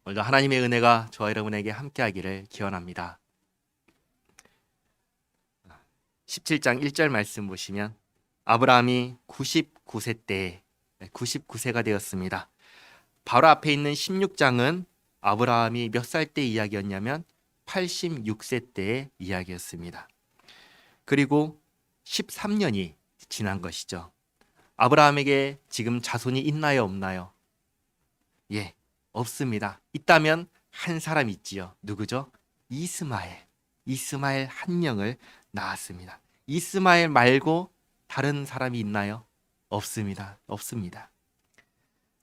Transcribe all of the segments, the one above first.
오늘도 하나님의 은혜가 저와 여러분에게 함께하기를 기원합니다. 17장 1절 말씀 보시면 아브라함이 99세 때에 99세가 되었습니다. 바로 앞에 있는 16장은 아브라함이 몇 살 때 이야기였냐면 86세 때의 이야기였습니다. 그리고 13년이 지난 것이죠. 아브라함에게 지금 자손이 있나요, 없나요? 예, 없습니다. 있다면 한 사람 있지요. 누구죠? 이스마엘 한 명을 낳았습니다. 이스마엘 말고 다른 사람이 있나요? 없습니다.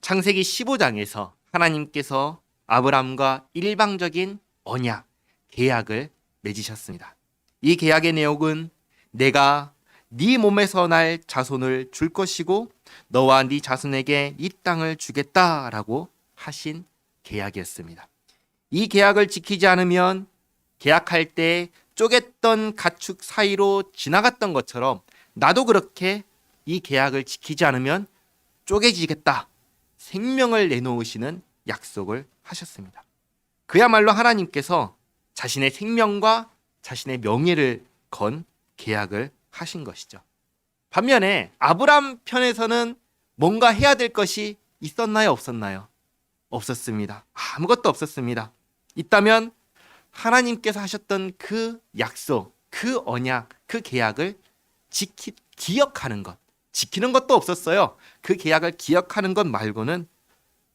창세기 15장에서 하나님께서 아브람과 일방적인 언약, 계약을 맺으셨습니다. 이 계약의 내용은 내가 네 몸에서 날 자손을 줄 것이고 너와 네 자손에게 이 땅을 주겠다라고 하신 계약이었습니다. 이 계약을 지키지 않으면 계약할 때 쪼갰던 가축 사이로 지나갔던 것처럼 나도 그렇게 이 계약을 지키지 않으면 쪼개지겠다. 생명을 내놓으시는 약속을 하셨습니다. 그야말로 하나님께서 자신의 생명과 자신의 명예를 건 계약을 하신 것이죠. 반면에 아브람 편에서는 뭔가 해야 될 것이 있었나요, 없었나요? 없었습니다. 아무것도 없었습니다. 있다면 하나님께서 하셨던 그 약속, 그 언약, 그 계약을 기억하는 것, 지키는 것도 없었어요. 그 계약을 기억하는 것 말고는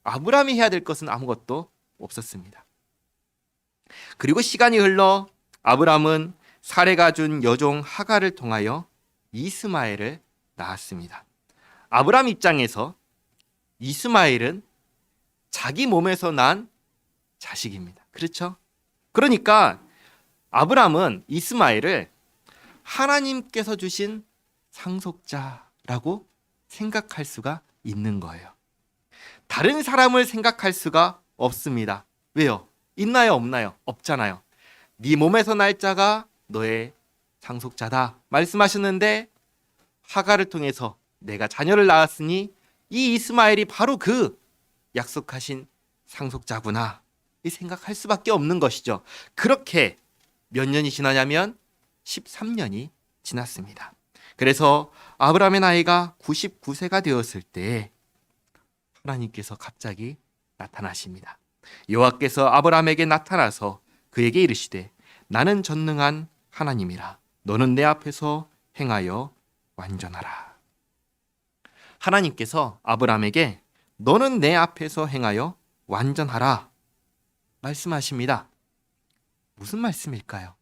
아브라함이 해야 될 것은 아무것도 없었습니다. 그리고 시간이 흘러 아브라함은 사레가 준 여종 하갈을 통하여 이스마엘을 낳았습니다. 아브라함 입장에서 이스마엘은 자기 몸에서 난 자식입니다. 그렇죠? 그러니까 아브라함은 이스마엘을 하나님께서 주신 상속자라고 생각할 수가 있는 거예요. 다른 사람을 생각할 수가 없습니다. 왜요? 있나요, 없나요? 없잖아요. 네 몸에서 날 자가 너의 상속자다 말씀하셨는데 하갈을 통해서 내가 자녀를 낳았으니 이 이스마엘이 바로 그 약속하신 상속자구나 이 생각할 수밖에 없는 것이죠. 그렇게 몇 년이 지나냐면 13년이 지났습니다. 그래서 아브라함의 나이가 99세가 되었을 때 하나님께서 갑자기 나타나십니다. 여호와께서 아브라함에게 나타나서 그에게 이르시되 나는 전능한 하나님이라 너는 내 앞에서 행하여 완전하라. 하나님께서 아브라함에게 너는 내 앞에서 행하여 완전하라 말씀하십니다. 무슨 말씀일까요?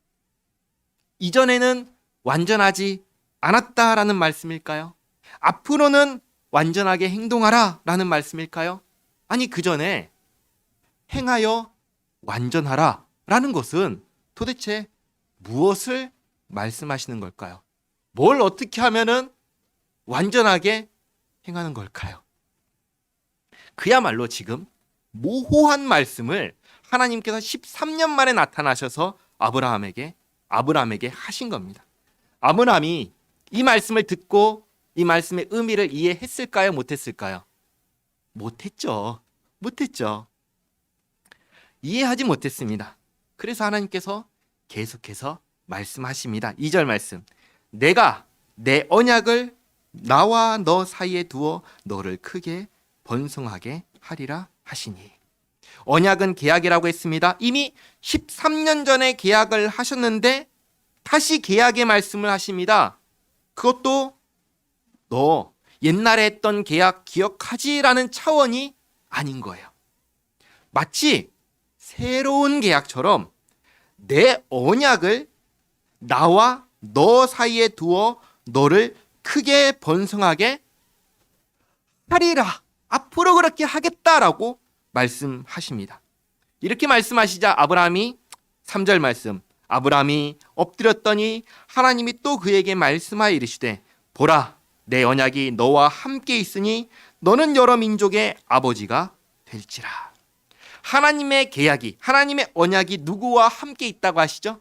이전에는 완전하지 않았다라는 말씀일까요? 앞으로는 완전하게 행동하라 라는 말씀일까요? 아니 그 전에 행하여 완전하라 라는 것은 도대체 무엇을 말씀하시는 걸까요? 뭘 어떻게 하면은 완전하게 행하는 걸까요? 그야말로 지금 모호한 말씀을 하나님께서 13년 만에 나타나셔서 아브라함에게 하신 겁니다. 아브라함이 이 말씀을 듣고 이 말씀의 의미를 이해했을까요? 못했을까요? 못했죠. 이해하지 못했습니다. 그래서 하나님께서 계속해서 말씀하십니다. 2절 말씀. 내가 내 언약을 나와 너 사이에 두어 너를 크게 번성하게 하리라 하시니. 언약은 계약이라고 했습니다. 이미 13년 전에 계약을 하셨는데 다시 계약의 말씀을 하십니다. 그것도 너 옛날에 했던 계약 기억하지라는 차원이 아닌 거예요. 마치 새로운 계약처럼 내 언약을 나와 너 사이에 두어 너를 크게 번성하게 하리라. 앞으로 그렇게 하겠다라고 말씀하십니다. 이렇게 말씀하시자 아브라함이 3절 말씀 아브라함이 엎드렸더니 하나님이 또 그에게 말씀하여 이르시되 보라 내 언약이 너와 함께 있으니 너는 여러 민족의 아버지가 될지라. 하나님의 계약이 하나님의 언약이 누구와 함께 있다고 하시죠?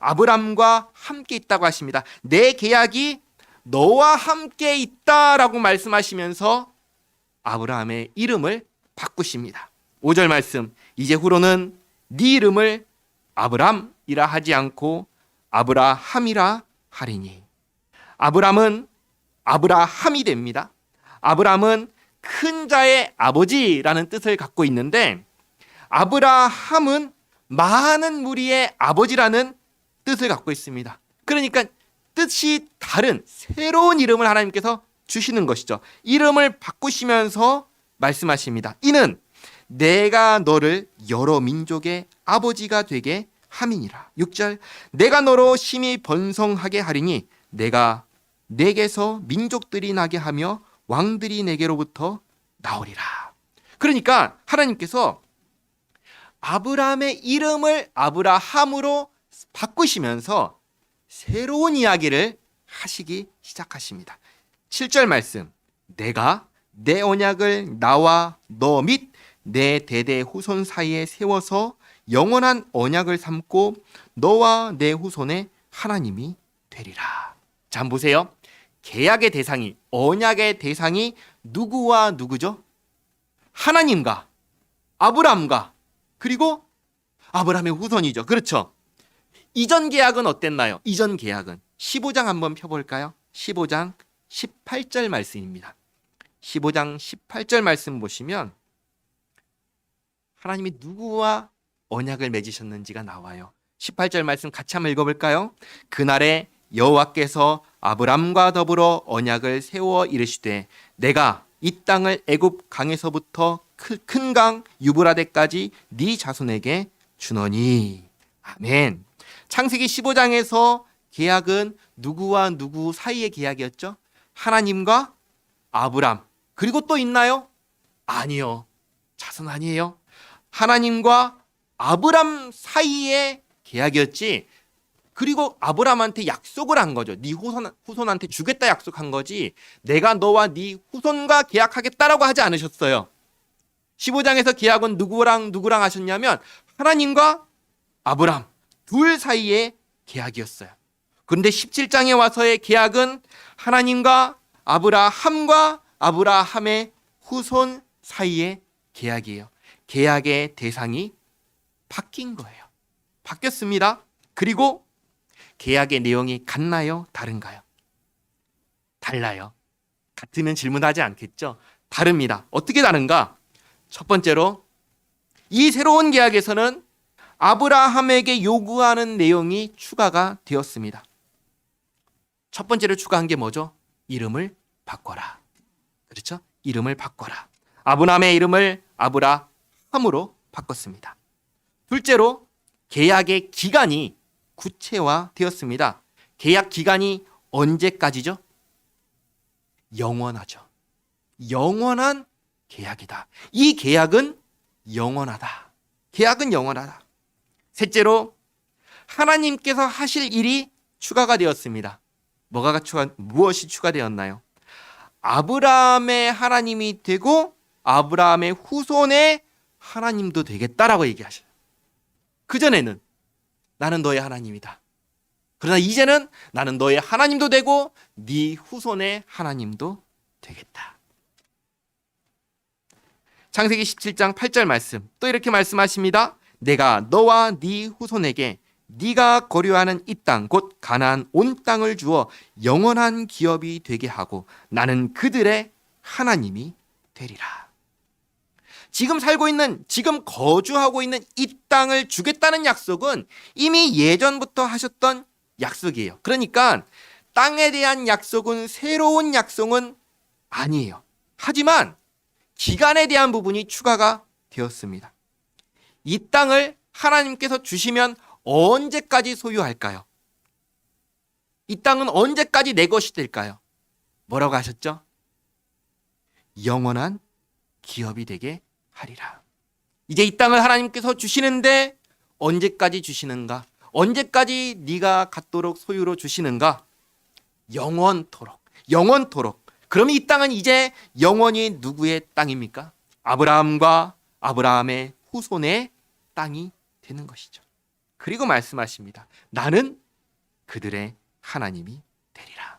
아브람과 함께 있다고 하십니다. 내 계약이 너와 함께 있다라고 말씀하시면서 아브라함의 이름을 바꾸십니다. 5절 말씀, 이제후로는 네 이름을 아브람이라 하지 않고 아브라함이라 하리니. 아브람은 아브라함이 됩니다. 아브람은 큰 자의 아버지라는 뜻을 갖고 있는데, 아브라함은 많은 무리의 아버지라는 뜻을 갖고 있습니다. 그러니까 뜻이 다른 새로운 이름을 하나님께서 주시는 것이죠. 이름을 바꾸시면서 말씀하십니다. 이는 내가 너를 여러 민족의 아버지가 되게 함이니라. 6절, 내가 너로 심히 번성하게 하리니 내가 내게서 민족들이 나게 하며 왕들이 내게로부터 나오리라. 그러니까 하나님께서 아브라함의 이름을 아브라함으로 바꾸시면서 새로운 이야기를 하시기 시작하십니다. 7절 말씀, 내가 내 언약을 나와 너 및 내 대대 후손 사이에 세워서 영원한 언약을 삼고 너와 내 후손의 하나님이 되리라. 자, 한번 보세요. 계약의 대상이, 언약의 대상이 누구와 누구죠? 하나님과 아브라함과, 그리고 아브라함의 후손이죠. 그렇죠? 이전 계약은 어땠나요? 이전 계약은 15장 한번 펴볼까요? 15장 18절 말씀입니다. 15장 18절 말씀 보시면 하나님이 누구와 언약을 맺으셨는지가 나와요. 18절 말씀 같이 한번 읽어볼까요? 그날에 여호와께서 아브람과 더불어 언약을 세워 이르시되 내가 이 땅을 애굽 강에서부터 큰 강 유브라데까지 네 자손에게 주노니. 아멘. 창세기 15장에서 계약은 누구와 누구 사이의 계약이었죠? 하나님과 아브람. 그리고 또 있나요? 아니요. 자손 아니에요. 하나님과 아브람 사이의 계약이었지. 그리고 아브람한테 약속을 한 거죠. 네 후손한테 주겠다 약속한 거지, 내가 너와 네 후손과 계약하겠다라고 하지 않으셨어요. 15장에서 계약은 누구랑 하셨냐면 하나님과 아브람 둘 사이의 계약이었어요. 그런데 17장에 와서의 계약은 하나님과 아브라함과 아브라함의 후손 사이의 계약이에요. 계약의 대상이 바뀐 거예요. 바뀌었습니다. 그리고 계약의 내용이 같나요? 다른가요? 달라요. 같으면 질문하지 않겠죠? 다릅니다. 어떻게 다른가? 첫 번째로, 이 새로운 계약에서는 아브라함에게 요구하는 내용이 추가가 되었습니다. 첫 번째로 추가한 게 뭐죠? 이름을 바꿔라. 그렇죠? 이름을 바꿔라. 아브라함의 이름을 아브라함으로 바꿨습니다. 둘째로, 계약의 기간이 구체화되었습니다. 계약 기간이 언제까지죠? 영원하죠. 영원한 계약이다. 이 계약은 영원하다. 계약은 영원하다. 셋째로, 하나님께서 하실 일이 추가가 되었습니다. 무엇이 추가되었나요? 아브라함의 하나님이 되고 아브라함의 후손의 하나님도 되겠다라고 얘기하셔요. 그전에는 나는 너의 하나님이다. 그러나 이제는 나는 너의 하나님도 되고 네 후손의 하나님도 되겠다. 창세기 17장 8절 말씀, 또 이렇게 말씀하십니다. 내가 너와 네 후손에게 네가 거류하는 이 땅 곧 가나안 온 땅을 주어 영원한 기업이 되게 하고 나는 그들의 하나님이 되리라. 지금 살고 있는, 지금 거주하고 있는 이 땅을 주겠다는 약속은 이미 예전부터 하셨던 약속이에요. 그러니까 땅에 대한 약속은, 새로운 약속은 아니에요. 하지만 기간에 대한 부분이 추가가 되었습니다. 이 땅을 하나님께서 주시면 언제까지 소유할까요? 이 땅은 언제까지 내 것이 될까요? 뭐라고 하셨죠? 영원한 기업이 되게 하리라. 이제 이 땅을 하나님께서 주시는데 언제까지 주시는가? 언제까지 네가 갖도록 소유로 주시는가? 영원토록. 영원토록. 그러면 이 땅은 이제 영원히 누구의 땅입니까? 아브라함과 아브라함의 후손의 땅이 되는 것이죠. 그리고 말씀하십니다. 나는 그들의 하나님이 되리라.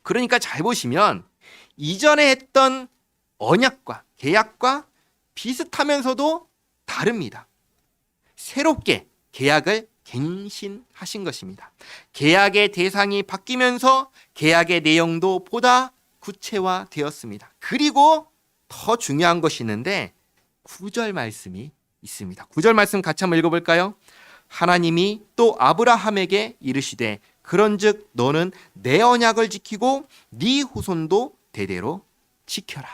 그러니까 잘 보시면 이전에 했던 언약과 계약과 비슷하면서도 다릅니다. 새롭게 계약을 갱신하신 것입니다. 계약의 대상이 바뀌면서 계약의 내용도 보다 구체화되었습니다. 그리고 더 중요한 것이 있는데 9절 말씀이 있습니다. 9절 말씀 같이 한번 읽어볼까요? 하나님이 또 아브라함에게 이르시되 그런즉 너는 내 언약을 지키고 네 후손도 대대로 지켜라.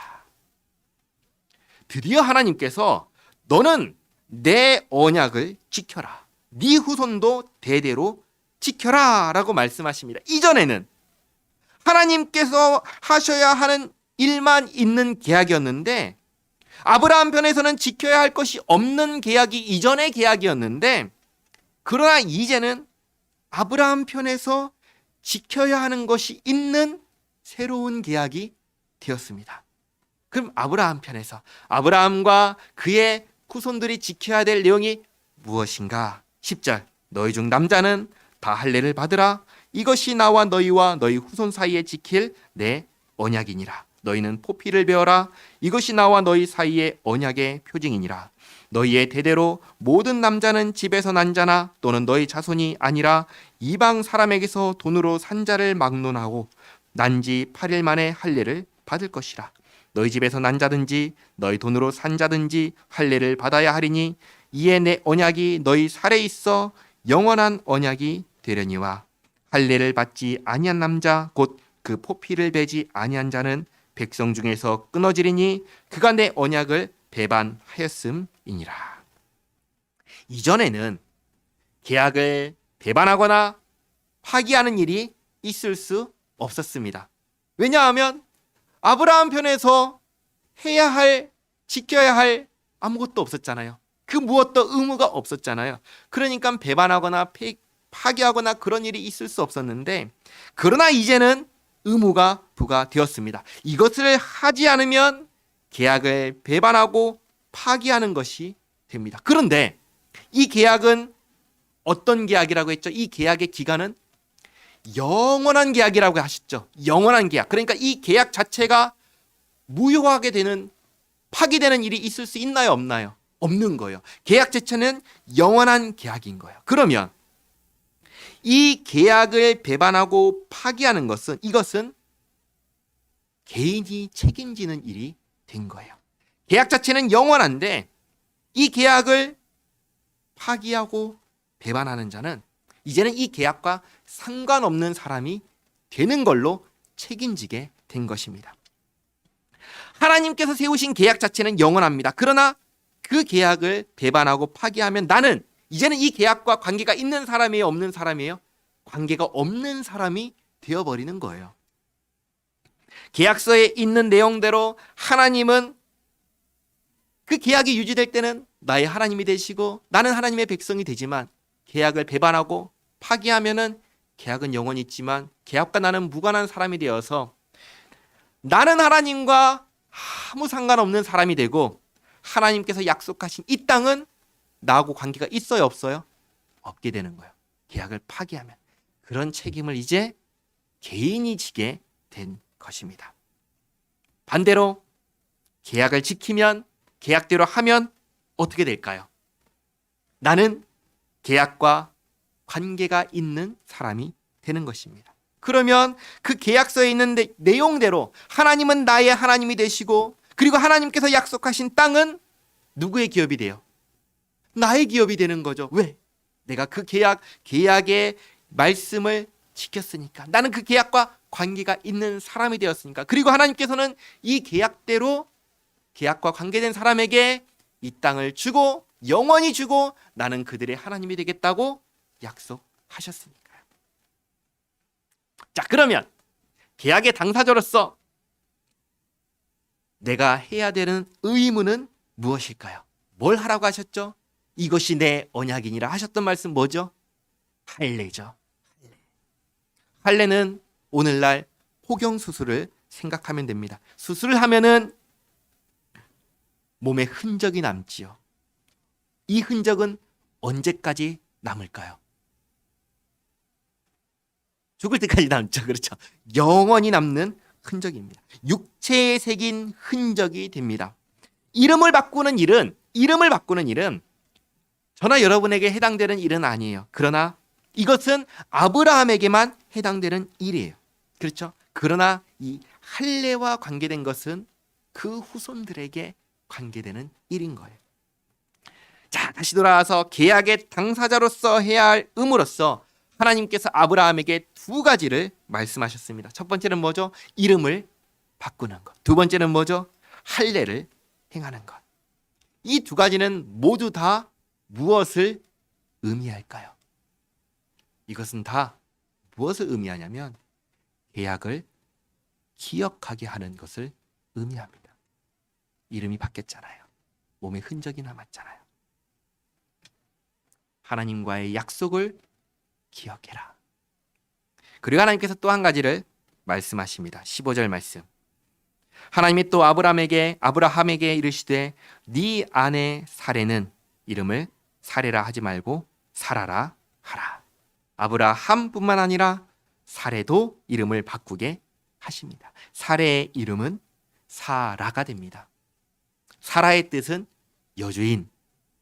드디어 하나님께서 너는 내 언약을 지켜라. 네 후손도 대대로 지켜라 라고 말씀하십니다. 이전에는 하나님께서 하셔야 하는 일만 있는 계약이었는데 아브라함 편에서는 지켜야 할 것이 없는 계약이 이전의 계약이었는데 그러나 이제는 아브라함 편에서 지켜야 하는 것이 있는 새로운 계약이 되었습니다. 그럼 아브라함 편에서 아브라함과 그의 후손들이 지켜야 될 내용이 무엇인가? 10절 너희 중 남자는 다 할례를 받으라. 이것이 나와 너희와 너희 후손 사이에 지킬 내 언약이니라. 너희는 포피를 베어라. 이것이 나와 너희 사이의 언약의 표징이니라. 너희의 대대로 모든 남자는 집에서 난 자나 또는 너희 자손이 아니라 이방 사람에게서 돈으로 산 자를 막론하고 난지 8일 만에 할례를 받을 것이라. 너희 집에서 난 자든지 너희 돈으로 산 자든지 할례를 받아야 하리니 이에 내 언약이 너희 살에 있어 영원한 언약이 되려니와 할례를 받지 아니한 남자 곧 그 포피를 베지 아니한 자는 백성 중에서 끊어지리니 그가 내 언약을 배반하였음이니라. 이전에는 계약을 배반하거나 파기하는 일이 있을 수 없었습니다. 왜냐하면 아브라함 편에서 해야 할, 지켜야 할 아무것도 없었잖아요. 그 무엇도 의무가 없었잖아요. 그러니까 배반하거나 파기하거나 그런 일이 있을 수 없었는데 그러나 이제는 의무가 부과되었습니다. 이것을 하지 않으면 계약을 배반하고 파기하는 것이 됩니다. 그런데 이 계약은 어떤 계약이라고 했죠? 이 계약의 기간은 영원한 계약이라고 하셨죠. 영원한 계약. 그러니까 이 계약 자체가 무효하게 되는, 파기되는 일이 있을 수 있나요? 없나요? 없는 거예요. 계약 자체는 영원한 계약인 거예요. 그러면 이 계약을 배반하고 파기하는 것은, 이것은 개인이 책임지는 일이 된 거예요. 계약 자체는 영원한데 이 계약을 파기하고 배반하는 자는 이제는 이 계약과 상관없는 사람이 되는 걸로 책임지게 된 것입니다. 하나님께서 세우신 계약 자체는 영원합니다. 그러나 그 계약을 배반하고 파기하면 나는 이제는 이 계약과 관계가 있는 사람이에요? 없는 사람이에요? 관계가 없는 사람이 되어버리는 거예요. 계약서에 있는 내용대로 하나님은 그 계약이 유지될 때는 나의 하나님이 되시고 나는 하나님의 백성이 되지만 계약을 배반하고 파기하면은 계약은 영원히 있지만 계약과 나는 무관한 사람이 되어서 나는 하나님과 아무 상관없는 사람이 되고 하나님께서 약속하신 이 땅은 나하고 관계가 있어요, 없어요? 없게 되는 거예요. 계약을 파기하면. 그런 책임을 이제 개인이 지게 된 것입니다. 반대로 계약을 지키면, 계약대로 하면 어떻게 될까요? 나는 계약과 관계가 있는 사람이 되는 것입니다. 그러면 그 계약서에 있는 내용대로 하나님은 나의 하나님이 되시고 그리고 하나님께서 약속하신 땅은 누구의 기업이 돼요? 나의 기업이 되는 거죠. 왜? 내가 그 계약의 말씀을 지켰으니까. 나는 그 계약과 관계가 있는 사람이 되었으니까. 그리고 하나님께서는 이 계약대로 계약과 관계된 사람에게 이 땅을 주고 영원히 주고 나는 그들의 하나님이 되겠다고 약속하셨으니까요. 자, 그러면 계약의 당사자로서 내가 해야 되는 의무는 무엇일까요? 뭘 하라고 하셨죠? 이것이 내 언약이니라 하셨던 말씀 뭐죠? 할례죠. 할례는 오늘날 포경 수술을 생각하면 됩니다. 수술을 하면은 몸에 흔적이 남지요. 이 흔적은 언제까지 남을까요? 죽을 때까지 남죠. 그렇죠. 영원히 남는 흔적입니다. 육체에 새긴 흔적이 됩니다. 이름을 바꾸는 일은 저나 여러분에게 해당되는 일은 아니에요. 그러나 이것은 아브라함에게만 해당되는 일이에요. 그렇죠? 그러나 이 할례와 관계된 것은 그 후손들에게 관계되는 일인 거예요. 자, 다시 돌아와서 계약의 당사자로서 해야 할 의무로서 하나님께서 아브라함에게 두 가지를 말씀하셨습니다. 첫 번째는 뭐죠? 이름을 바꾸는 것. 두 번째는 뭐죠? 할례를 행하는 것. 이 두 가지는 모두 다 무엇을 의미할까요? 이것은 다 무엇을 의미하냐면 계약을 기억하게 하는 것을 의미합니다. 이름이 바뀌었잖아요. 몸에 흔적이 남았잖아요. 하나님과의 약속을 기억해라. 그리고 하나님께서 또 한 가지를 말씀하십니다. 15절 말씀. 하나님이 또 아브라함에게 이르시되 네 아내 사레는 이름을 사레라 하지 말고 사라라 하라. 아브라함뿐만 아니라 사레도 이름을 바꾸게 하십니다. 사레의 이름은 사라가 됩니다. 사라의 뜻은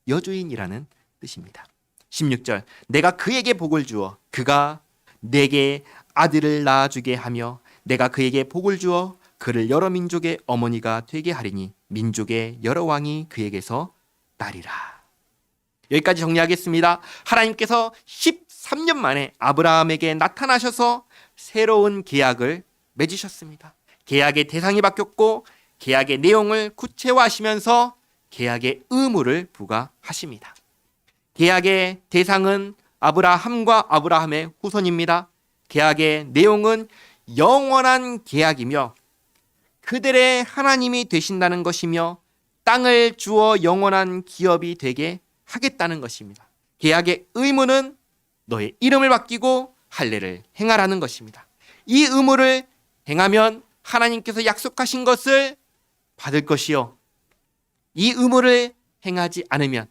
여주인이라는 뜻입니다. 16절. 내가 그에게 복을 주어 그가 내게 아들을 낳아주게 하며 내가 그에게 복을 주어 그를 여러 민족의 어머니가 되게 하리니 민족의 여러 왕이 그에게서 나리라. 여기까지 정리하겠습니다. 하나님께서 13년 만에 아브라함에게 나타나셔서 새로운 계약을 맺으셨습니다. 계약의 대상이 바뀌었고 계약의 내용을 구체화하시면서 계약의 의무를 부과하십니다. 계약의 대상은 아브라함과 아브라함의 후손입니다. 계약의 내용은 영원한 계약이며 그들의 하나님이 되신다는 것이며 땅을 주어 영원한 기업이 되게 하겠다는 것입니다. 계약의 의무는 너의 이름을 바뀌고 할례를 행하라는 것입니다. 이 의무를 행하면 하나님께서 약속하신 것을 받을 것이요. 이 의무를 행하지 않으면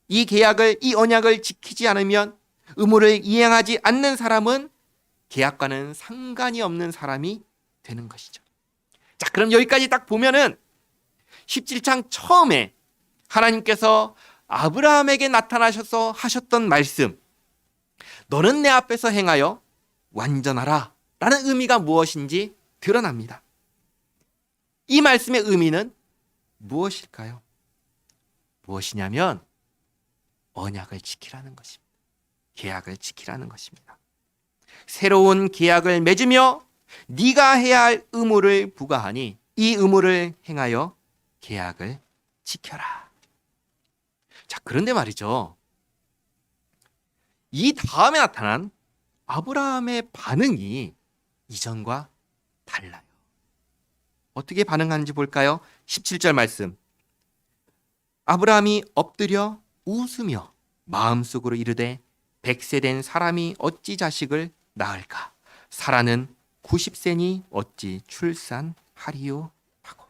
이 계약을, 이 언약을 지키지 않으면 의무를 이행하지 않는 사람은 계약과는 상관이 없는 사람이 되는 것이죠. 자, 그럼 여기까지 딱 보면은 17장 처음에 하나님께서 아브라함에게 나타나셔서 하셨던 말씀, 너는 내 앞에서 행하여 완전하라 라는 의미가 무엇인지 드러납니다. 이 말씀의 의미는 무엇일까요? 무엇이냐면 언약을 지키라는 것입니다. 계약을 지키라는 것입니다. 새로운 계약을 맺으며 네가 해야 할 의무를 부과하니 이 의무를 행하여 계약을 지켜라. 자, 그런데 말이죠. 이 다음에 나타난 아브라함의 반응이 이전과 달라요. 어떻게 반응하는지 볼까요? 17절 말씀. 아브라함이 엎드려 웃으며 마음속으로 이르되 100세 된 사람이 어찌 자식을 낳을까? 사라는 90세니 어찌 출산하리요? 하고.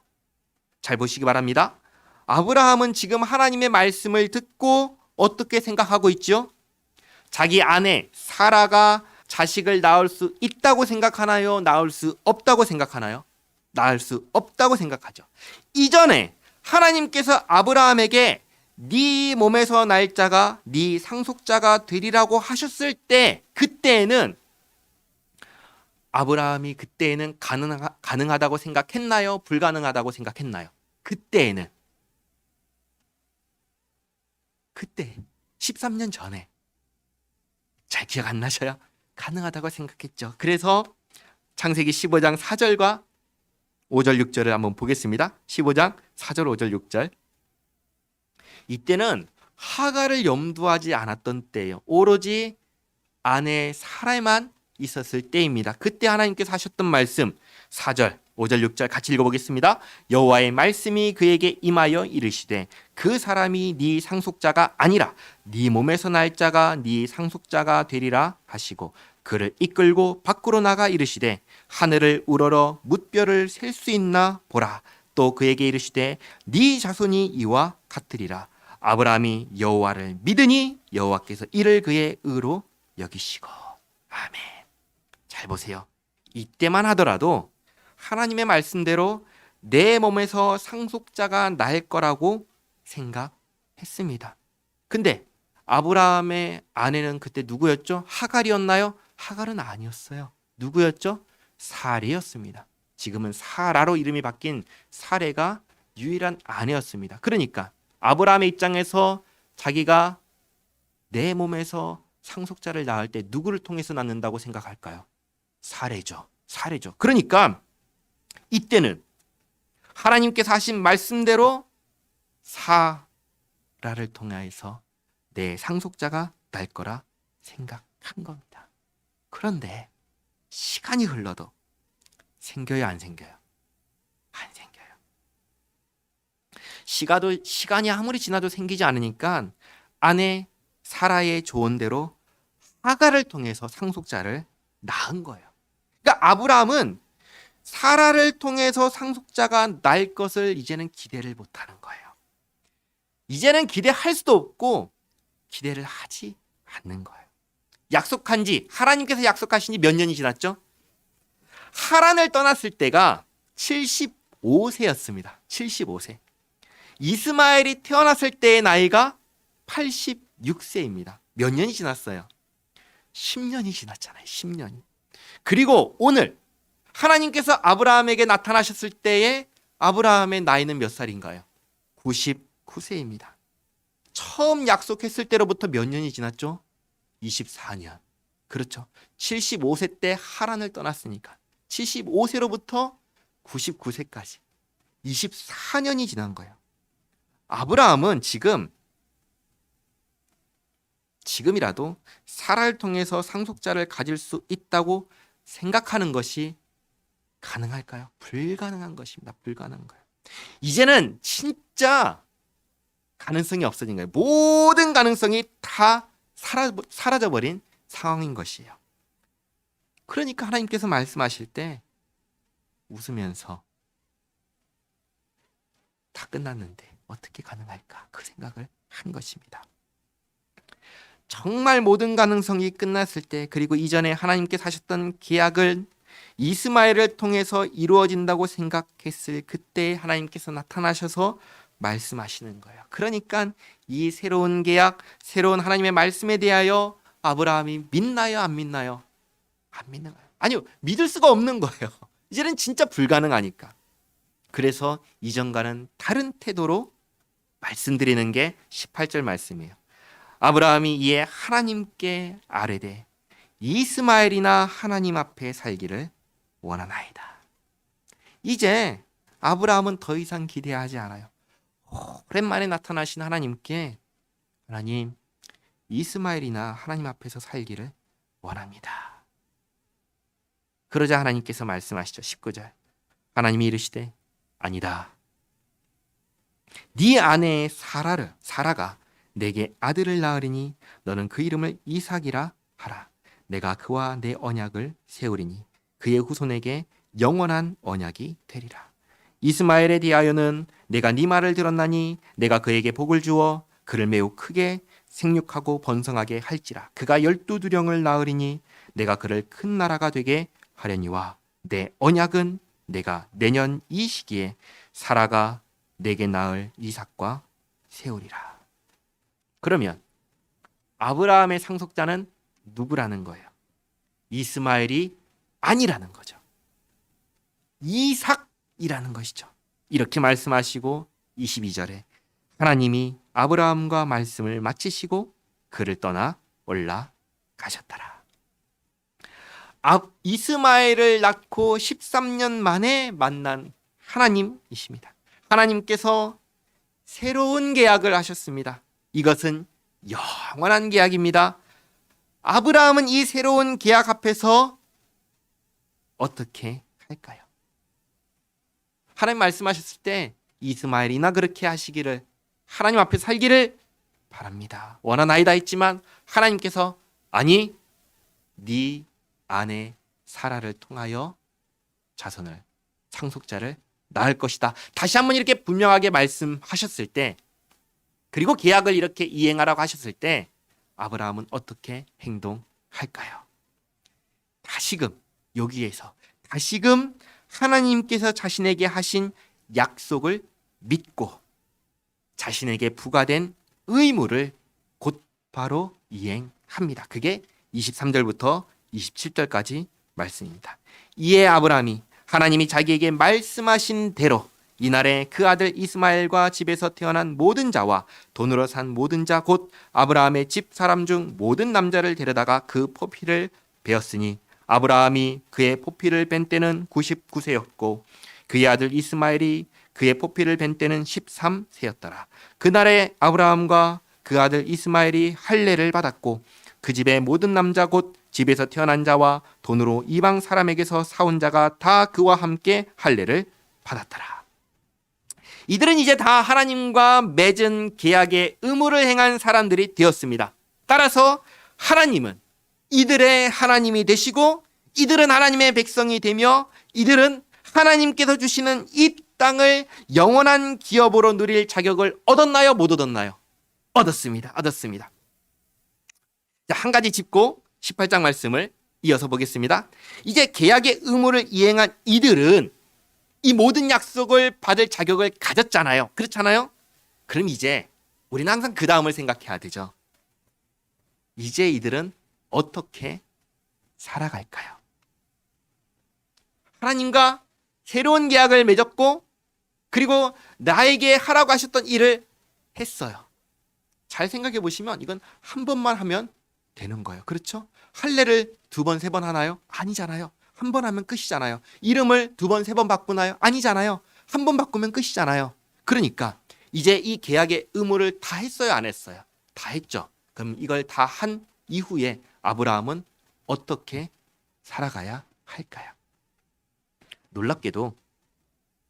잘 보시기 바랍니다. 아브라함은 지금 하나님의 말씀을 듣고 어떻게 생각하고 있죠? 자기 아내 사라가 자식을 낳을 수 있다고 생각하나요? 낳을 수 없다고 생각하나요? 낳을 수 없다고 생각하죠. 이전에 하나님께서 아브라함에게 네 몸에서 날 자가 네 상속자가 되리라고 하셨을 때 그때에는 아브라함이 그때에는 가능하다고 생각했나요? 불가능하다고 생각했나요? 그때 13년 전에 잘 기억 안 나셔요? 가능하다고 생각했죠. 그래서 창세기 15장 4절과 5절 6절을 한번 보겠습니다. 15장 4절 5절 6절. 이때는 하갈을 염두하지 않았던 때예요. 오로지 아내 사라만 있었을 때입니다. 그때 하나님께서 하셨던 말씀 4절 5절 6절 같이 읽어보겠습니다. 여호와의 말씀이 그에게 임하여 이르시되 그 사람이 네 상속자가 아니라 네 몸에서 날 자가 네 상속자가 되리라 하시고 그를 이끌고 밖으로 나가 이르시되 하늘을 우러러 뭇별을 셀 수 있나 보라. 또 그에게 이르시되 네 자손이 이와 같으리라. 아브라함이 여호와를 믿으니 여호와께서 이를 그의 의로 여기시고. 아멘. 잘 보세요. 이때만 하더라도 하나님의 말씀대로 내 몸에서 상속자가 날 거라고 생각했습니다. 근데 아브라함의 아내는 그때 누구였죠? 하갈이었나요? 하갈은 아니었어요. 누구였죠? 사레였습니다. 지금은 사라로 이름이 바뀐 사레가 유일한 아내였습니다. 그러니까 아브라함의 입장에서 자기가 내 몸에서 상속자를 낳을 때 누구를 통해서 낳는다고 생각할까요? 사레죠. 사레죠. 그러니까 이때는 하나님께서 하신 말씀대로 사라를 통해서 내 상속자가 날 거라 생각한 겁니다. 그런데 시간이 흘러도 생겨요, 안 생겨요? 안 생겨요. 시간이 아무리 지나도 생기지 않으니까 아내 사라의 조언대로 하갈을 통해서 상속자를 낳은 거예요. 그러니까 아브라함은 사라를 통해서 상속자가 날 것을 이제는 기대를 못하는 거예요. 이제는 기대할 수도 없고 기대를 하지 않는 거예요. 약속한 지, 하나님께서 약속하신 지 몇 년이 지났죠? 하란을 떠났을 때가 75세였습니다. 75세. 이스마엘이 태어났을 때의 나이가 86세입니다. 몇 년이 지났어요? 10년이 지났잖아요. 10년이. 그리고 오늘 하나님께서 아브라함에게 나타나셨을 때의 아브라함의 나이는 몇 살인가요? 99세입니다. 처음 약속했을 때로부터 몇 년이 지났죠? 24년. 그렇죠. 75세 때 하란을 떠났으니까 75세로부터 99세까지 24년이 지난 거예요. 아브라함은 지금이라도 사라를 통해서 상속자를 가질 수 있다고 생각하는 것이 가능할까요? 불가능한 것입니다. 불가능한 거예요. 이제는 진짜 가능성이 없어진 거예요. 모든 가능성이 다 사라져버린 상황인 것이에요. 그러니까 하나님께서 말씀하실 때 웃으면서 다 끝났는데 어떻게 가능할까? 그 생각을 한 것입니다. 정말 모든 가능성이 끝났을 때, 그리고 이전에 하나님께서 하셨던 계약을 이스마엘을 통해서 이루어진다고 생각했을 그때 하나님께서 나타나셔서 말씀하시는 거예요. 그러니까 이 새로운 계약, 새로운 하나님의 말씀에 대하여 아브라함이 믿나요? 안 믿나요? 안 믿는 거예요. 아니요, 믿을 수가 없는 거예요. 이제는 진짜 불가능하니까. 그래서 이전과는 다른 태도로 말씀드리는 게 18절 말씀이에요. 아브라함이 이에 하나님께 아뢰되 이스마엘이나 하나님 앞에 살기를 원하나이다. 이제 아브라함은 더 이상 기대하지 않아요. 오랜만에 나타나신 하나님께 하나님, 이스마엘이나 하나님 앞에서 살기를 원합니다. 그러자 하나님께서 말씀하시죠. 19절. 하나님이 이르시되 아니다. 네 아내 사라가 내게 아들을 낳으리니 너는 그 이름을 이삭이라 하라. 내가 그와 내 언약을 세우리니 그의 후손에게 영원한 언약이 되리라. 이스마엘에 대하여는 내가 네 말을 들었나니 내가 그에게 복을 주어 그를 매우 크게 생육하고 번성하게 할지라. 그가 12두령을 낳으리니 내가 그를 큰 나라가 되게 하려니와 내 언약은 내가 내년 이 시기에 사라가 내게 낳을 이삭과 세우리라. 그러면 아브라함의 상속자는 누구라는 거예요? 이스마엘이 아니라는 거죠. 이삭이라는 것이죠. 이렇게 말씀하시고 22절에 하나님이 아브라함과 말씀을 마치시고 그를 떠나 올라가셨더라. 이스마엘을 낳고 13년 만에 만난 하나님이십니다. 하나님께서 새로운 계약을 하셨습니다. 이것은 영원한 계약입니다. 아브라함은 이 새로운 계약 앞에서 어떻게 할까요? 하나님 말씀하셨을 때 이스마엘이나 그렇게 하시기를, 하나님 앞에 살기를 바랍니다. 원하나이다 했지만 하나님께서 아니, 네 아내 사라를 통하여 자손을, 상속자를 낳을 것이다. 다시 한번 이렇게 분명하게 말씀하셨을 때, 그리고 계약을 이렇게 이행하라고 하셨을 때 아브라함은 어떻게 행동할까요? 다시금 여기에서 다시금 하나님께서 자신에게 하신 약속을 믿고 자신에게 부과된 의무를 곧바로 이행합니다. 그게 23절부터 27절까지 말씀입니다. 이에 아브라함이 하나님이 자기에게 말씀하신 대로 이날에 그 아들 이스마엘과 집에서 태어난 모든 자와 돈으로 산 모든 자 곧 아브라함의 집 사람 중 모든 남자를 데려다가 그 포피를 베었으니 아브라함이 그의 포피를 벤 때는 99세였고 그의 아들 이스마엘이 그의 포피를 벤 때는 13세였더라. 그날에 아브라함과 그 아들 이스마엘이 할례를 받았고 그 집의 모든 남자 곧 집에서 태어난 자와 돈으로 이방 사람에게서 사온 자가 다 그와 함께 할례를 받았더라. 이들은 이제 다 하나님과 맺은 계약의 의무를 행한 사람들이 되었습니다. 따라서 하나님은 이들의 하나님이 되시고 이들은 하나님의 백성이 되며 이들은 하나님께서 주시는 이 땅을 영원한 기업으로 누릴 자격을 얻었나요? 못 얻었나요? 얻었습니다. 얻었습니다. 자, 한 가지 짚고 18장 말씀을 이어서 보겠습니다. 이제 계약의 의무를 이행한 이들은 이 모든 약속을 받을 자격을 가졌잖아요. 그렇잖아요? 그럼 이제 우리는 항상 그 다음을 생각해야 되죠. 이제 이들은 어떻게 살아갈까요? 하나님과 새로운 계약을 맺었고 그리고 나에게 하라고 하셨던 일을 했어요. 잘 생각해 보시면 이건 한 번만 하면 되는 거예요. 그렇죠? 할례를 2번, 3번 하나요? 아니잖아요. 한 번 하면 끝이잖아요. 이름을 2번, 3번 바꾸나요? 아니잖아요. 한 번 바꾸면 끝이잖아요. 그러니까 이제 이 계약의 의무를 다 했어요? 안 했어요? 다 했죠. 그럼 이걸 다 한 이후에 아브라함은 어떻게 살아가야 할까요? 놀랍게도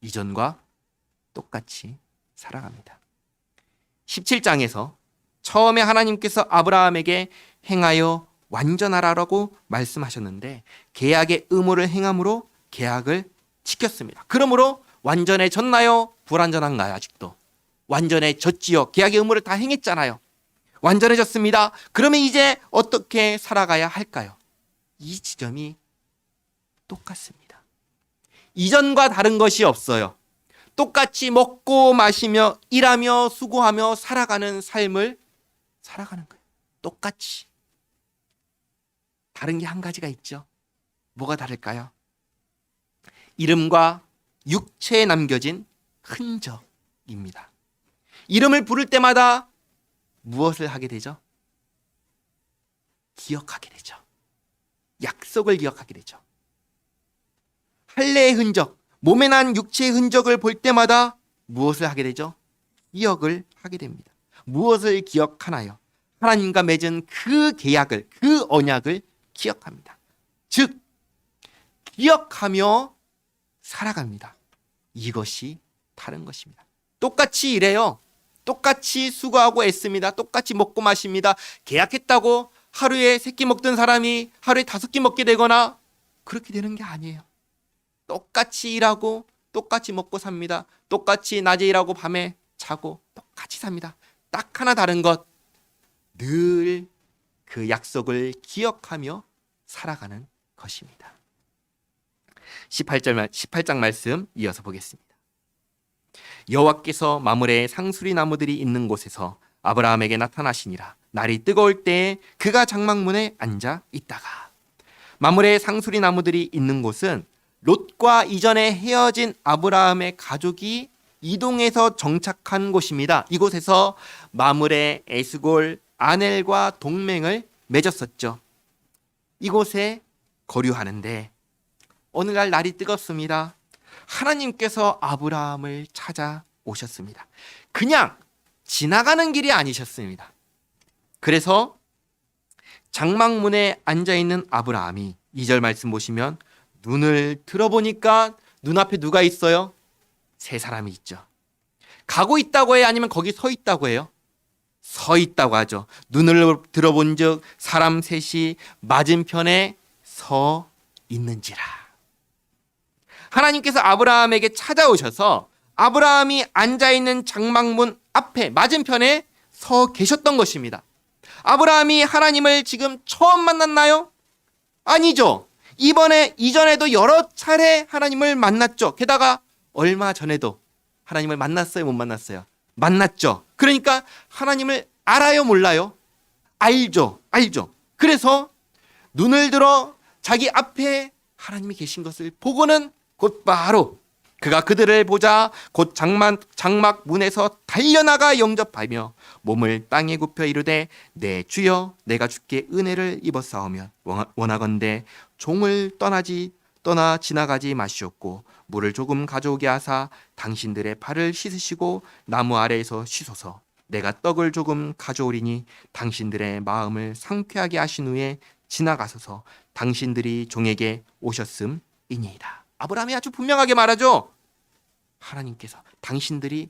이전과 똑같이 살아갑니다. 17장에서 처음에 하나님께서 아브라함에게 행하여 완전하라고 말씀하셨는데 계약의 의무를 행함으로 계약을 지켰습니다. 그러므로 완전해졌나요? 불완전한가요? 아직도 완전해졌지요. 계약의 의무를 다 행했잖아요. 완전해졌습니다. 그러면 이제 어떻게 살아가야 할까요? 이 지점이 똑같습니다. 이전과 다른 것이 없어요. 똑같이 먹고 마시며 일하며 수고하며 살아가는 삶을 살아가는 거예요. 똑같이. 다른 게 한 가지가 있죠. 뭐가 다를까요? 이름과 육체에 남겨진 흔적입니다. 이름을 부를 때마다 무엇을 하게 되죠? 기억하게 되죠. 약속을 기억하게 되죠. 할례의 흔적, 몸에 난 육체의 흔적을 볼 때마다 무엇을 하게 되죠? 기억을 하게 됩니다. 무엇을 기억하나요? 하나님과 맺은 그 계약을, 그 언약을 기억합니다. 즉, 기억하며 살아갑니다. 이것이 다른 것입니다. 똑같이 일해요. 똑같이 수고하고 애씁니다. 똑같이 먹고 마십니다. 계약했다고 하루에 3끼 먹던 사람이 하루에 5끼 먹게 되거나 그렇게 되는 게 아니에요. 똑같이 일하고 똑같이 먹고 삽니다. 똑같이 낮에 일하고 밤에 자고 똑같이 삽니다. 딱 하나 다른 것, 늘 그 약속을 기억하며 살아가는 것입니다. 18장 말씀 이어서 보겠습니다. 여호와께서 마므레의 상수리 나무들이 있는 곳에서 아브라함에게 나타나시니라. 날이 뜨거울 때에 그가 장막문에 앉아 있다가. 마므레의 상수리 나무들이 있는 곳은 롯과 이전에 헤어진 아브라함의 가족이 이동해서 정착한 곳입니다. 이곳에서 마므레, 에스골, 아넬과 동맹을 맺었었죠. 이곳에 거류하는데 어느 날 날이 뜨겁습니다. 하나님께서 아브라함을 찾아오셨습니다. 그냥 지나가는 길이 아니셨습니다. 그래서 장막문에 앉아있는 아브라함이 2절 말씀 보시면 눈을 들어보니까 눈앞에 누가 있어요? 3사람이 있죠. 가고 있다고 해요? 아니면 거기 서 있다고 해요? 서 있다고 하죠. 눈을 들어본 즉 사람 셋이 맞은편에 서 있는지라. 하나님께서 아브라함에게 찾아오셔서 아브라함이 앉아있는 장막문 앞에 맞은편에 서 계셨던 것입니다. 아브라함이 하나님을 지금 처음 만났나요? 아니죠. 이전에도 여러 차례 하나님을 만났죠. 게다가 얼마 전에도 하나님을 만났어요, 못 만났어요? 만났죠. 그러니까 하나님을 알아요, 몰라요? 알죠. 알죠. 그래서 눈을 들어 자기 앞에 하나님이 계신 것을 보고는 곧바로 그가 그들을 보자 곧 장막 문에서 달려나가 영접하며 몸을 땅에 굽혀 이르되 내 주여 내가 주께 은혜를 입었사오면 원하건대 종을 떠나 지나가지 마시옵고 물을 조금 가져오게 하사 당신들의 발을 씻으시고 나무 아래에서 쉬소서. 내가 떡을 조금 가져오리니 당신들의 마음을 상쾌하게 하신 후에 지나가소서. 당신들이 종에게 오셨음이니이다. 아브라함이 아주 분명하게 말하죠. 하나님께서 당신들이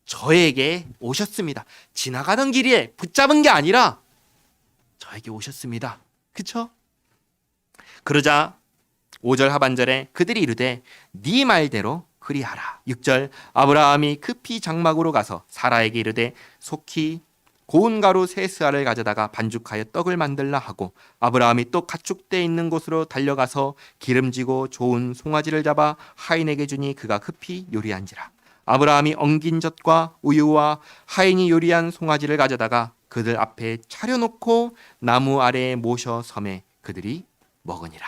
저에게 오셨습니다. 지나가던 길에 붙잡은 게 아니라 저에게 오셨습니다. 그쵸? 그러자 5절 하반절에 그들이 이르되 네 말대로 그리하라. 6절 아브라함이 급히 장막으로 가서 사라에게 이르되 속히 고운 가루 세 스아를 가져다가 반죽하여 떡을 만들라 하고 아브라함이 또 가축대 있는 곳으로 달려가서 기름지고 좋은 송아지를 잡아 하인에게 주니 그가 급히 요리한지라. 아브라함이 엉긴 젖과 우유와 하인이 요리한 송아지를 가져다가 그들 앞에 차려놓고 나무 아래에 모셔 섬에 그들이 먹으니라.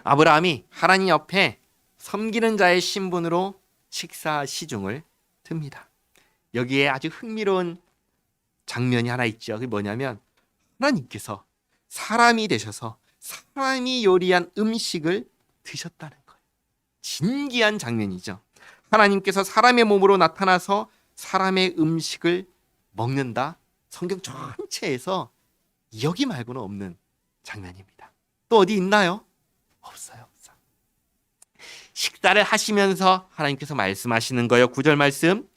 아브라함이 하나님 옆에 섬기는 자의 신분으로 식사 시중을 듭니다. 여기에 아주 흥미로운 장면이 하나 있죠. 그게 뭐냐면 하나님께서 사람이 되셔서 사람이 요리한 음식을 드셨다는 거예요. 진기한 장면이죠. 하나님께서 사람의 몸으로 나타나서 사람의 음식을 먹는다. 성경 전체에서 여기 말고는 없는 장면입니다. 또 어디 있나요? 없어요. 식사를 하시면서 하나님께서 말씀하시는 거예요. 9절 말씀.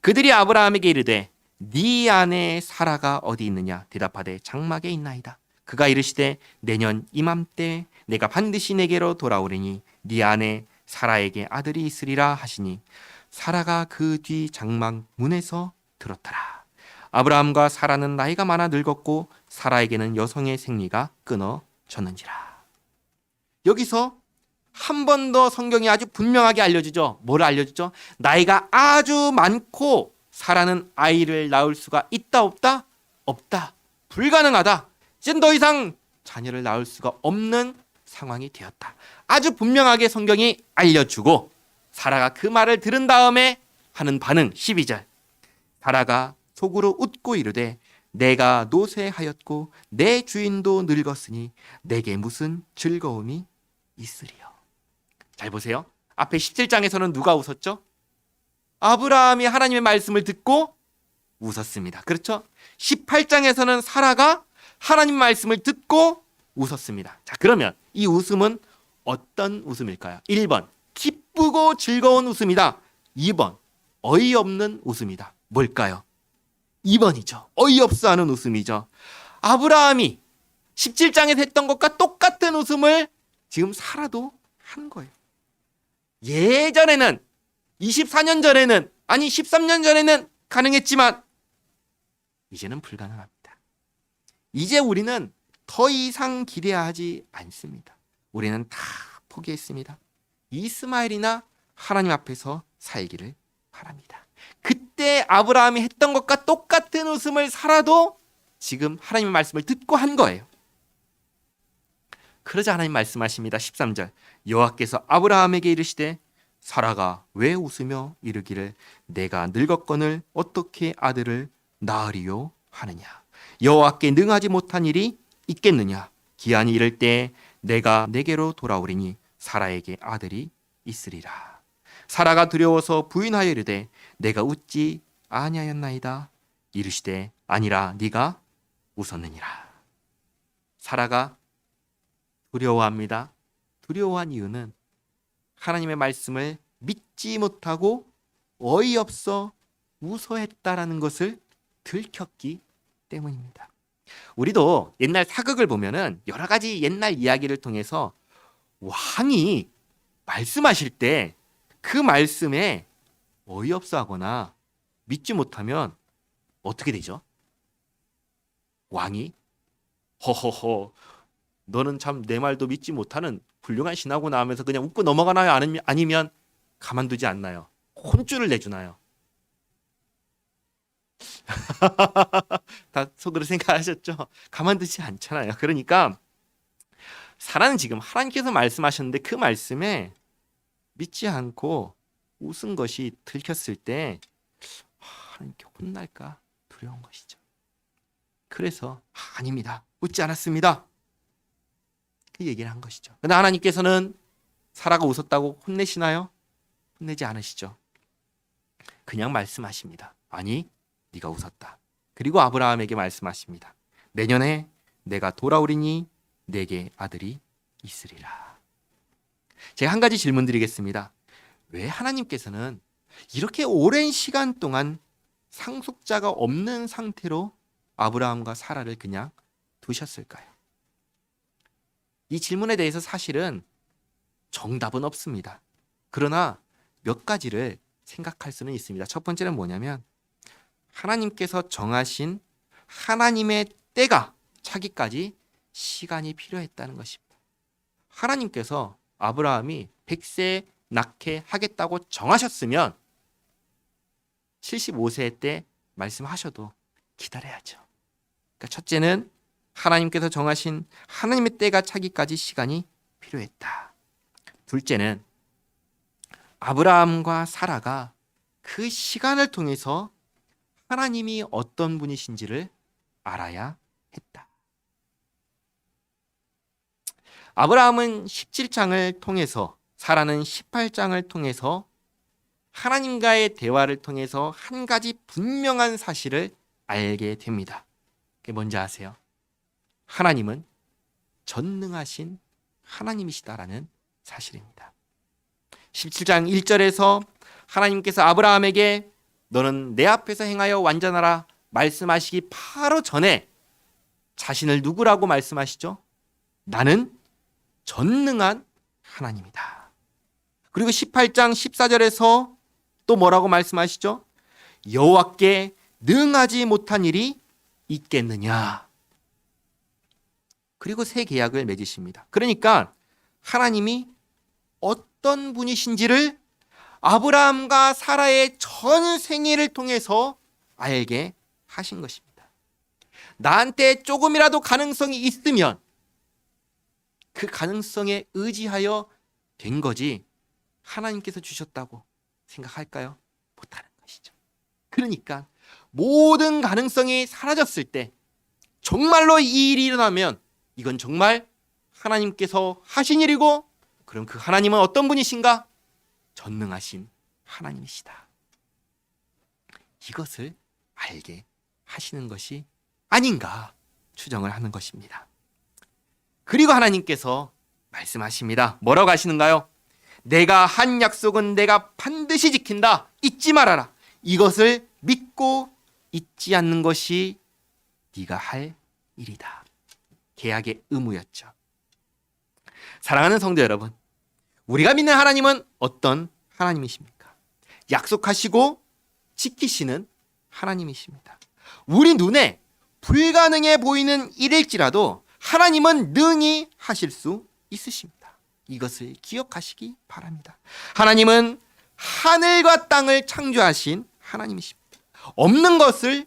그들이 아브라함에게 이르되 네 아내 사라가 어디 있느냐 대답하되 장막에 있나이다. 그가 이르시되 내년 이맘때 내가 반드시 내게로 돌아오리니 네 아내 사라에게 아들이 있으리라 하시니 사라가 그 뒤 장막 문에서 들었더라. 아브라함과 사라는 나이가 많아 늙었고 사라에게는 여성의 생리가 끊어졌는지라. 여기서 한 번 더 성경이 아주 분명하게 알려주죠. 뭘 알려주죠? 나이가 아주 많고 사라는 아이를 낳을 수가 있다 없다? 없다. 불가능하다. 이젠 더 이상 자녀를 낳을 수가 없는 상황이 되었다. 아주 분명하게 성경이 알려주고 사라가 그 말을 들은 다음에 하는 반응 12절. 사라가 속으로 웃고 이르되 내가 노쇠하였고 내 주인도 늙었으니 내게 무슨 즐거움이 있으리요. 잘 보세요. 앞에 17장에서는 누가 웃었죠? 아브라함이 하나님의 말씀을 듣고 웃었습니다. 그렇죠? 18장에서는 사라가 하나님 말씀을 듣고 웃었습니다. 자, 그러면 이 웃음은 어떤 웃음일까요? 1번 기쁘고 즐거운 웃음이다. 2번 어이없는 웃음이다. 뭘까요? 2번이죠. 어이없어 하는 웃음이죠. 아브라함이 17장에서 했던 것과 똑같은 웃음을 지금 사라도 한 거예요. 예전에는 24년 전에는 아니 13년 전에는 가능했지만 이제는 불가능합니다. 이제 우리는 더 이상 기대하지 않습니다. 우리는 다 포기했습니다. 이스마엘이나 하나님 앞에서 살기를 바랍니다. 그때 아브라함이 했던 것과 똑같은 웃음을 사라도 지금 하나님의 말씀을 듣고 한 거예요. 그러자 하나님 말씀하십니다. 13절 여호와께서 아브라함에게 이르시되 사라가 왜 웃으며 이르기를 내가 늙었거늘 어떻게 아들을 낳으리요 하느냐. 여호와께 능하지 못한 일이 있겠느냐. 기한이 이를 때 내가 내게로 돌아오리니 사라에게 아들이 있으리라. 사라가 두려워서 부인하여 이르되 내가 웃지 아니하였나이다. 이르시되 아니라 네가 웃었느니라. 사라가 두려워합니다. 두려워한 이유는 하나님의 말씀을 믿지 못하고 어이없어 웃어했다라는 것을 들켰기 때문입니다. 우리도 옛날 사극을 보면은 여러 가지 옛날 이야기를 통해서 왕이 말씀하실 때 그 말씀에 어이없어 하거나 믿지 못하면 어떻게 되죠? 왕이 허허허 너는 참 내 말도 믿지 못하는 훌륭한 신하구나 하면서 그냥 웃고 넘어가나요? 아니면 가만두지 않나요? 혼쭐을 내주나요? 다 속으로 생각하셨죠? 가만두지 않잖아요. 그러니까 사라는 지금 하나님께서 말씀하셨는데 그 말씀에 믿지 않고 웃은 것이 들켰을 때 하나님께 혼날까 두려운 것이죠. 그래서 아닙니다. 웃지 않았습니다. 그 얘기를 한 것이죠. 그런데 하나님께서는 사라가 웃었다고 혼내시나요? 혼내지 않으시죠. 그냥 말씀하십니다. 아니, 네가 웃었다. 그리고 아브라함에게 말씀하십니다. 내년에 내가 돌아오리니 내게 아들이 있으리라. 제가 한 가지 질문 드리겠습니다. 왜 하나님께서는 이렇게 오랜 시간 동안 상속자가 없는 상태로 아브라함과 사라를 그냥 두셨을까요? 이 질문에 대해서 사실은 정답은 없습니다. 그러나 몇 가지를 생각할 수는 있습니다. 첫 번째는 뭐냐면 하나님께서 정하신 하나님의 때가 차기까지 시간이 필요했다는 것입니다. 하나님께서 아브라함이 100세 낳게 하겠다고 정하셨으면 75세 때 말씀하셔도 기다려야죠. 그러니까 첫째는 하나님께서 정하신 하나님의 때가 차기까지 시간이 필요했다. 둘째는 아브라함과 사라가 그 시간을 통해서 하나님이 어떤 분이신지를 알아야 했다. 아브라함은 17장을 통해서, 사라는 18장을 통해서 하나님과의 대화를 통해서 한 가지 분명한 사실을 알게 됩니다. 그게 뭔지 아세요? 하나님은 전능하신 하나님이시다라는 사실입니다. 17장 1절에서 하나님께서 아브라함에게 너는 내 앞에서 행하여 완전하라 말씀하시기 바로 전에 자신을 누구라고 말씀하시죠? 나는 전능한 하나님이다. 그리고 18장 14절에서 또 뭐라고 말씀하시죠? 여호와께 능하지 못한 일이 있겠느냐. 그리고 새 계약을 맺으십니다. 그러니까 하나님이 어떤 분이신지를 아브라함과 사라의 전 생애를 통해서 알게 하신 것입니다. 나한테 조금이라도 가능성이 있으면 그 가능성에 의지하여 된 거지 하나님께서 주셨다고 생각할까요? 못하는 것이죠. 그러니까 모든 가능성이 사라졌을 때 정말로 이 일이 일어나면 이건 정말 하나님께서 하신 일이고, 그럼 그 하나님은 어떤 분이신가? 전능하신 하나님이시다. 이것을 알게 하시는 것이 아닌가 추정을 하는 것입니다. 그리고 하나님께서 말씀하십니다. 뭐라고 하시는가요? 내가 한 약속은 내가 반드시 지킨다. 잊지 말아라. 이것을 믿고 잊지 않는 것이 네가 할 일이다. 계약의 의무였죠. 사랑하는 성도 여러분, 우리가 믿는 하나님은 어떤 하나님이십니까? 약속하시고 지키시는 하나님이십니다. 우리 눈에 불가능해 보이는 일일지라도 하나님은 능히 하실 수 있으십니다. 이것을 기억하시기 바랍니다. 하나님은 하늘과 땅을 창조하신 하나님이십니다. 없는 것을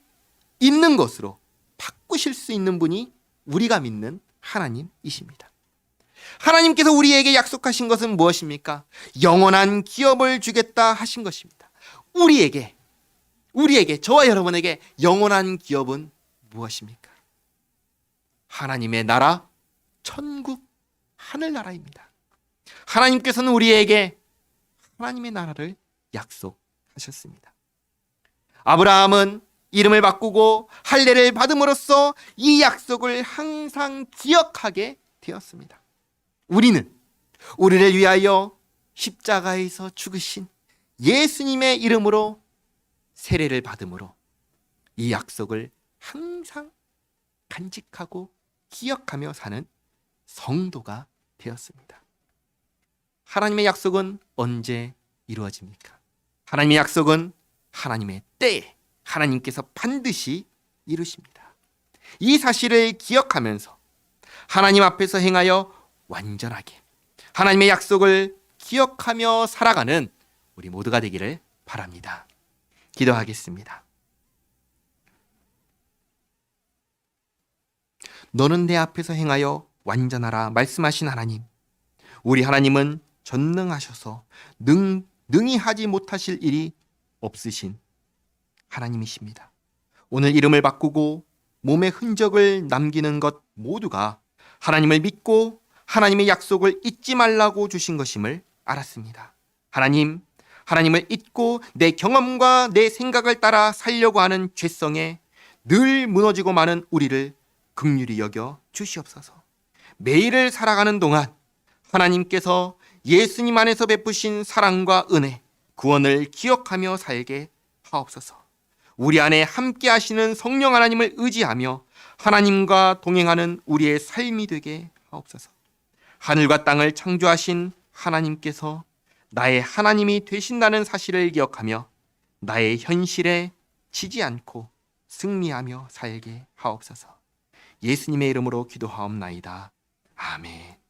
있는 것으로 바꾸실 수 있는 분이 우리가 믿는 하나님이십니다. 하나님께서 우리에게 약속하신 것은 무엇입니까? 영원한 기업을 주겠다 하신 것입니다. 우리에게 저와 여러분에게 영원한 기업은 무엇입니까? 하나님의 나라, 천국, 하늘나라입니다. 하나님께서는 우리에게 하나님의 나라를 약속하셨습니다. 아브라함은 이름을 바꾸고 할례를 받음으로써 이 약속을 항상 기억하게 되었습니다. 우리를 위하여 십자가에서 죽으신 예수님의 이름으로 세례를 받음으로 이 약속을 항상 간직하고 기억하며 사는 성도가 되었습니다. 하나님의 약속은 언제 이루어집니까? 하나님의 약속은 하나님의 때에 하나님께서 반드시 이루십니다. 이 사실을 기억하면서 하나님 앞에서 행하여 완전하게 하나님의 약속을 기억하며 살아가는 우리 모두가 되기를 바랍니다. 기도하겠습니다. 너는 내 앞에서 행하여 완전하라 말씀하신 하나님, 우리 하나님은 전능하셔서 능히 하지 못하실 일이 없으신 하나님이십니다. 오늘 이름을 바꾸고 몸의 흔적을 남기는 것 모두가 하나님을 믿고 하나님의 약속을 잊지 말라고 주신 것임을 알았습니다. 하나님을 잊고 내 경험과 내 생각을 따라 살려고 하는 죄성에 늘 무너지고 마는 우리를 긍휼히 여겨 주시옵소서. 매일을 살아가는 동안 하나님께서 예수님 안에서 베푸신 사랑과 은혜, 구원을 기억하며 살게 하옵소서. 우리 안에 함께 하시는 성령 하나님을 의지하며 하나님과 동행하는 우리의 삶이 되게 하옵소서. 하늘과 땅을 창조하신 하나님께서 나의 하나님이 되신다는 사실을 기억하며 나의 현실에 지지 않고 승리하며 살게 하옵소서. 예수님의 이름으로 기도하옵나이다. 아멘.